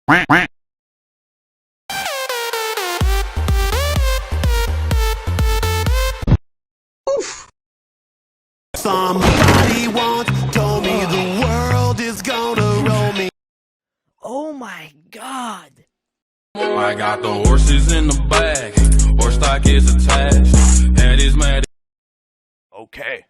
Somebody once told me the world is gonna roll me. Oh my god! I got the horses in the back, horse stock is attached, head is mad. Okay.